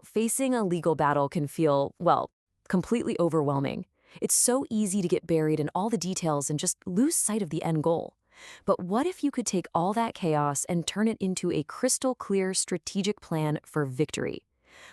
Facing a legal battle can feel, well, completely overwhelming. It's so easy to get buried in all the details and just lose sight of the end goal. But what if you could take all that chaos and turn it into a crystal clear strategic plan for victory?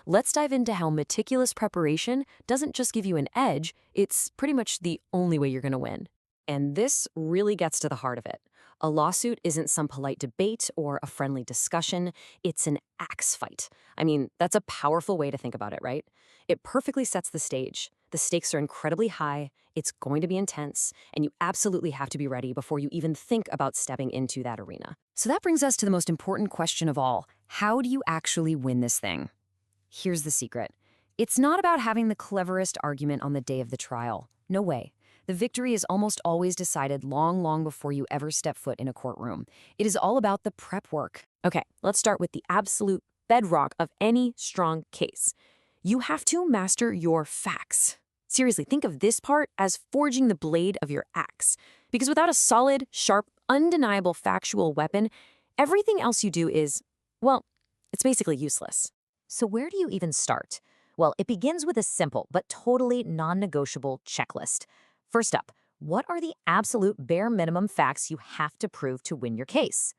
Let's dive into how meticulous preparation doesn't just give you an edge, it's pretty much the only way you're going to win. And this really gets to the heart of it. A lawsuit isn't some polite debate or a friendly discussion, it's an axe fight. I mean, that's a powerful way to think about it, right? It perfectly sets the stage. The stakes are incredibly high, it's going to be intense, and you absolutely have to be ready before you even think about stepping into that arena. So that brings us to the most important question of all. How do you actually win this thing? Here's the secret. It's not about having the cleverest argument on the day of the trial. No way. The victory is almost always decided long before you ever step foot in a courtroom. It is all about the prep work. Okay, let's start with the absolute bedrock of any strong case. You have to master your facts. Seriously, think of this part as forging the blade of your axe. Because without a solid, sharp, undeniable factual weapon, everything else you do is, well, it's basically useless. So where do you even start? Well, it begins with a simple but totally non-negotiable checklist. First up, what are the absolute bare minimum facts you have to prove to win your case?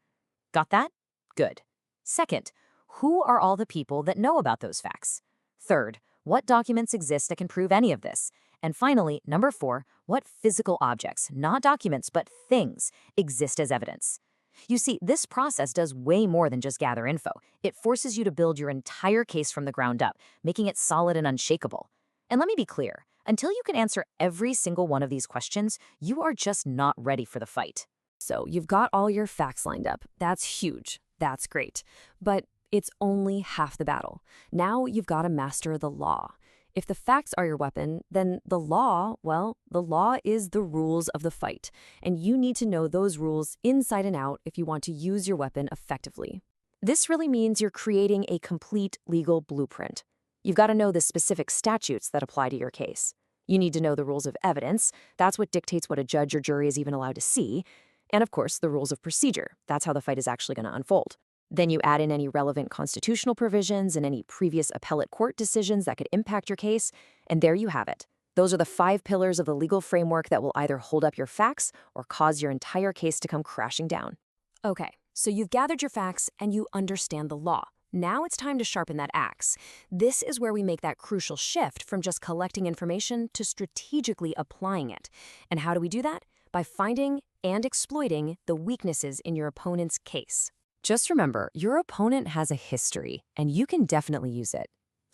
Got that? Good. Second, who are all the people that know about those facts? Third, what documents exist that can prove any of this? And finally, number 4, what physical objects, not documents, but things, exist as evidence? You see, this process does way more than just gather info. It forces you to build your entire case from the ground up, making it solid and unshakable. And let me be clear, until you can answer every single one of these questions, you are just not ready for the fight. So you've got all your facts lined up. That's huge. That's great. But it's only half the battle. Now you've got to master the law. If the facts are your weapon, then the law, well, the law is the rules of the fight, and you need to know those rules inside and out if you want to use your weapon effectively. This really means you're creating a complete legal blueprint. You've got to know the specific statutes that apply to your case. You need to know the rules of evidence. That's what dictates what a judge or jury is even allowed to see. And of course, the rules of procedure. That's how the fight is actually going to unfold. Then you add in any relevant constitutional provisions and any previous appellate court decisions that could impact your case, and there you have it. Those are the 5 pillars of the legal framework that will either hold up your facts or cause your entire case to come crashing down. Okay, so you've gathered your facts and you understand the law. Now it's time to sharpen that axe. This is where we make that crucial shift from just collecting information to strategically applying it. And how do we do that? By finding and exploiting the weaknesses in your opponent's case. Just remember, your opponent has a history, and you can definitely use it.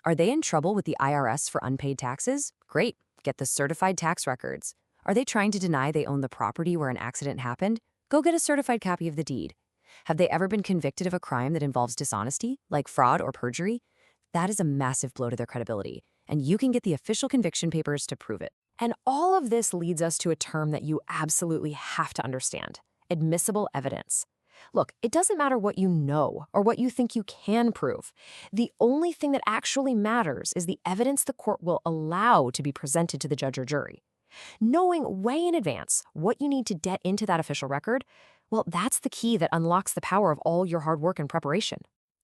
Are they in trouble with the IRS for unpaid taxes? Great, get the certified tax records. Are they trying to deny they own the property where an accident happened? Go get a certified copy of the deed. Have they ever been convicted of a crime that involves dishonesty, like fraud or perjury? That is a massive blow to their credibility, and you can get the official conviction papers to prove it. And all of this leads us to a term that you absolutely have to understand: admissible evidence. Look, it doesn't matter what you know or what you think you can prove. The only thing that actually matters is the evidence the court will allow to be presented to the judge or jury. Knowing way in advance what you need to get into that official record, well, that's the key that unlocks the power of all your hard work and preparation.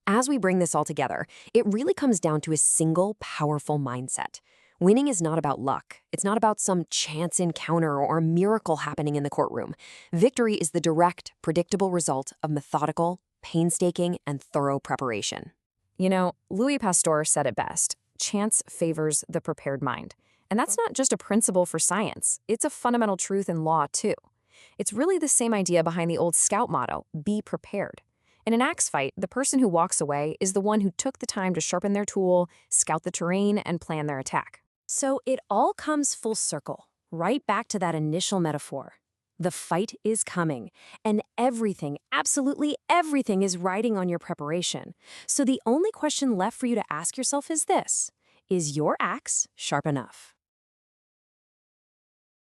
As we bring this all together, it really comes down to a single powerful mindset. Winning is not about luck. It's not about some chance encounter or a miracle happening in the courtroom. Victory is the direct, predictable result of methodical, painstaking, and thorough preparation. Louis Pasteur said it best: chance favors the prepared mind. And that's not just a principle for science. It's a fundamental truth in law, too. It's really the same idea behind the old Scout motto: be prepared. In an axe fight, the person who walks away is the one who took the time to sharpen their tool, scout the terrain, and plan their attack. So it all comes full circle, right back to that initial metaphor. The fight is coming, and everything, absolutely everything, is riding on your preparation. So the only question left for you to ask yourself is this: is your axe sharp enough?